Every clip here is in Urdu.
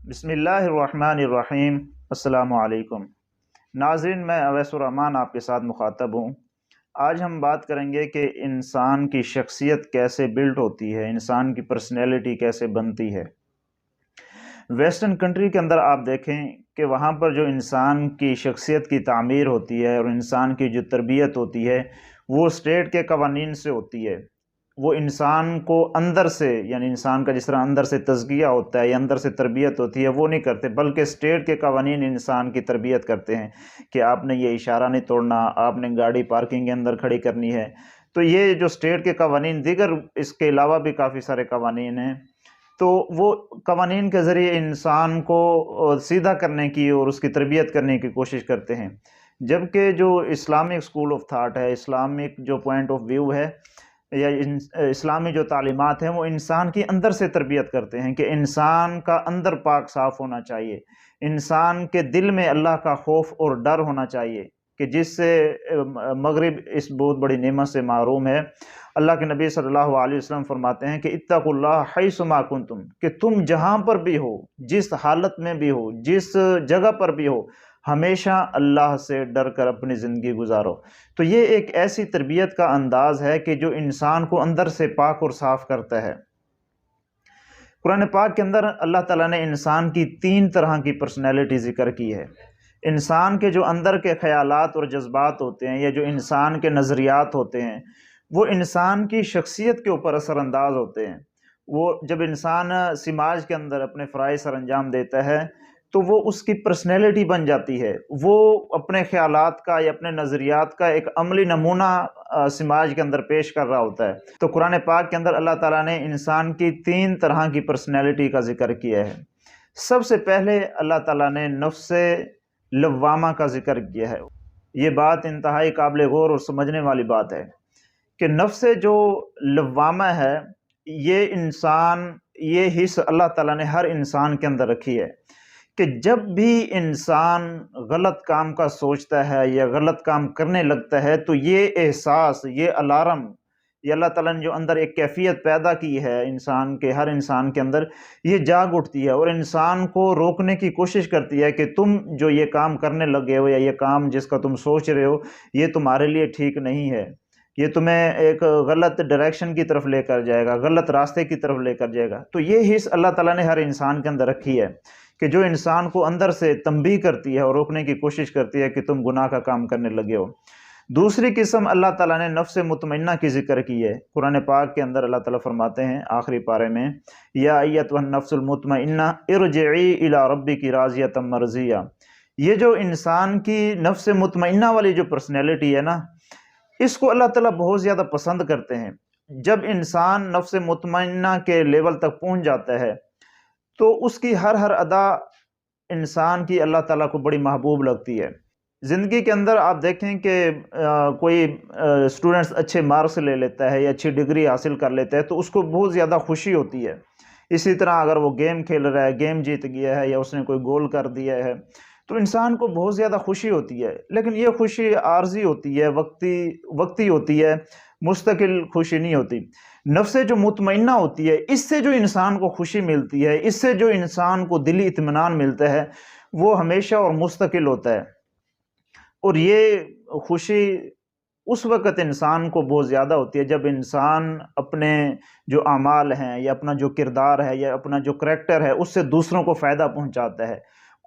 بسم اللہ الرحمن الرحیم۔ السلام علیکم ناظرین، میں اویس الرحمان آپ کے ساتھ مخاطب ہوں۔ آج ہم بات کریں گے کہ انسان کی شخصیت کیسے بلڈ ہوتی ہے، انسان کی پرسنالٹی کیسے بنتی ہے۔ ویسٹرن کنٹری کے اندر آپ دیکھیں کہ وہاں پر جو انسان کی شخصیت کی تعمیر ہوتی ہے اور انسان کی جو تربیت ہوتی ہے وہ اسٹیٹ کے قوانین سے ہوتی ہے۔ وہ انسان کو اندر سے، یعنی انسان کا جس طرح اندر سے تزکیہ ہوتا ہے یا اندر سے تربیت ہوتی ہے، وہ نہیں کرتے، بلکہ اسٹیٹ کے قوانین انسان کی تربیت کرتے ہیں کہ آپ نے یہ اشارہ نہیں توڑنا، آپ نے گاڑی پارکنگ کے اندر کھڑی کرنی ہے۔ تو یہ جو اسٹیٹ کے قوانین، دیگر اس کے علاوہ بھی کافی سارے قوانین ہیں، تو وہ قوانین کے ذریعے انسان کو سیدھا کرنے کی اور اس کی تربیت کرنے کی کوشش کرتے ہیں۔ جبکہ جو اسلامک اسکول آف تھاٹ ہے، اسلامک جو پوائنٹ آف ویو ہے یا اسلامی جو تعلیمات ہیں، وہ انسان کی اندر سے تربیت کرتے ہیں کہ انسان کا اندر پاک صاف ہونا چاہیے، انسان کے دل میں اللہ کا خوف اور ڈر ہونا چاہیے کہ جس سے مغرب اس بہت بڑی نعمت سے محروم ہے۔ اللہ کے نبی صلی اللہ علیہ وسلم فرماتے ہیں کہ اتقوا اللہ حیث ما کنتم، کہ تم جہاں پر بھی ہو، جس حالت میں بھی ہو، جس جگہ پر بھی ہو، ہمیشہ اللہ سے ڈر کر اپنی زندگی گزارو۔ تو یہ ایک ایسی تربیت کا انداز ہے کہ جو انسان کو اندر سے پاک اور صاف کرتا ہے۔ قرآن پاک کے اندر اللہ تعالیٰ نے انسان کی 3 طرح کی پرسنالٹی ذکر کی ہے۔ انسان کے جو اندر کے خیالات اور جذبات ہوتے ہیں یا جو انسان کے نظریات ہوتے ہیں، وہ انسان کی شخصیت کے اوپر اثر انداز ہوتے ہیں۔ وہ جب انسان سماج کے اندر اپنے فرائض سر انجام دیتا ہے تو وہ اس کی پرسنالٹی بن جاتی ہے، وہ اپنے خیالات کا یا اپنے نظریات کا ایک عملی نمونہ سماج کے اندر پیش کر رہا ہوتا ہے۔ تو قرآن پاک کے اندر اللہ تعالیٰ نے انسان کی 3 طرح کی پرسنالٹی کا ذکر کیا ہے۔ سب سے پہلے اللہ تعالیٰ نے نفس لوامہ کا ذکر کیا ہے۔ یہ بات انتہائی قابل غور اور سمجھنے والی بات ہے کہ نفس جو لوامہ ہے، یہ حص اللہ تعالیٰ نے ہر انسان کے اندر رکھی ہے کہ جب بھی انسان غلط کام کا سوچتا ہے یا غلط کام کرنے لگتا ہے تو یہ احساس، یہ الارم، یہ اللہ تعالیٰ نے جو اندر ایک کیفیت پیدا کی ہے ہر انسان کے اندر، یہ جاگ اٹھتی ہے اور انسان کو روکنے کی کوشش کرتی ہے کہ تم جو یہ کام کرنے لگے ہو یا یہ کام جس کا تم سوچ رہے ہو، یہ تمہارے لیے ٹھیک نہیں ہے، یہ تمہیں ایک غلط ڈائریکشن کی طرف لے کر جائے گا، غلط راستے کی طرف لے کر جائے گا۔ تو یہ حص اللہ تعالیٰ نے ہر انسان کے اندر رکھی ہے کہ جو انسان کو اندر سے تنبیہ کرتی ہے اور روکنے کی کوشش کرتی ہے کہ تم گناہ کا کام کرنے لگے ہو۔ دوسری قسم اللہ تعالیٰ نے نفس مطمئنہ کی ذکر کی ہے۔ قرآن پاک کے اندر اللہ تعالیٰ فرماتے ہیں آخری پارے میں، یا ایتھا النفس المطمئنہ ارجعی الی ربک راضیۃ مرضیہ۔ یہ جو انسان کی نفس مطمئنہ والی جو پرسنالٹی ہے نا، اس کو اللہ تعالیٰ بہت زیادہ پسند کرتے ہیں۔ جب انسان نفس مطمئنہ کے لیول تک پہنچ جاتا ہے تو اس کی ہر ادا انسان کی اللہ تعالیٰ کو بڑی محبوب لگتی ہے۔ زندگی کے اندر آپ دیکھیں کہ کوئی اسٹوڈنٹس اچھے مارکس لے لیتا ہے یا اچھی ڈگری حاصل کر لیتا ہے تو اس کو بہت زیادہ خوشی ہوتی ہے۔ اسی طرح اگر وہ گیم کھیل رہا ہے، گیم جیت گیا ہے یا اس نے کوئی گول کر دیا ہے تو انسان کو بہت زیادہ خوشی ہوتی ہے، لیکن یہ خوشی عارضی ہوتی ہے، وقتی ہوتی ہے، مستقل خوشی نہیں ہوتی۔ نفس جو مطمئنہ ہوتی ہے، اس سے جو انسان کو خوشی ملتی ہے، اس سے جو انسان کو دلی اطمینان ملتا ہے، وہ ہمیشہ اور مستقل ہوتا ہے۔ اور یہ خوشی اس وقت انسان کو بہت زیادہ ہوتی ہے جب انسان اپنے جو اعمال ہیں یا اپنا جو کردار ہے یا اپنا جو کریکٹر ہے اس سے دوسروں کو فائدہ پہنچاتا ہے،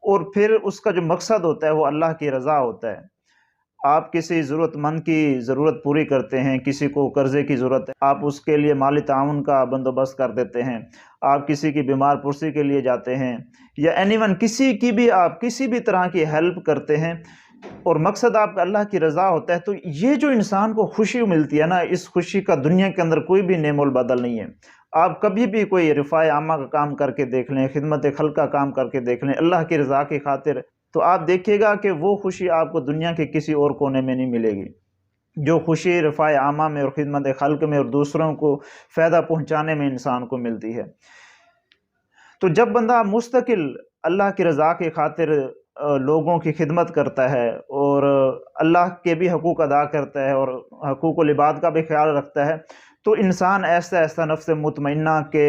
اور پھر اس کا جو مقصد ہوتا ہے وہ اللہ کی رضا ہوتا ہے۔ آپ کسی ضرورت مند کی ضرورت پوری کرتے ہیں، کسی کو قرضے کی ضرورت ہے، آپ اس کے لیے مالی تعاون کا بندوبست کر دیتے ہیں، آپ کسی کی بیمار پرسی کے لیے جاتے ہیں یا کسی کی بھی آپ کسی بھی طرح کی ہیلپ کرتے ہیں اور مقصد آپ کا اللہ کی رضا ہوتا ہے، تو یہ جو انسان کو خوشی ملتی ہے نا، اس خوشی کا دنیا کے اندر کوئی بھی نعم البدل نہیں ہے۔ آپ کبھی بھی کوئی رفاع عامہ کا کام کر کے دیکھ لیں، خدمت خلق کا کام کر کے دیکھ لیں اللہ کی رضا کی خاطر، تو آپ دیکھیے گا کہ وہ خوشی آپ کو دنیا کے کسی اور کونے میں نہیں ملے گی۔ جو خوشی رفاع عامہ میں اور خدمت خلق میں اور دوسروں کو فائدہ پہنچانے میں انسان کو ملتی ہے۔ تو جب بندہ مستقل اللہ کی رضا کی خاطر لوگوں کی خدمت کرتا ہے اور اللہ کے بھی حقوق ادا کرتا ہے اور حقوق العباد کا بھی خیال رکھتا ہے، تو انسان ایسا نفس مطمئنہ کے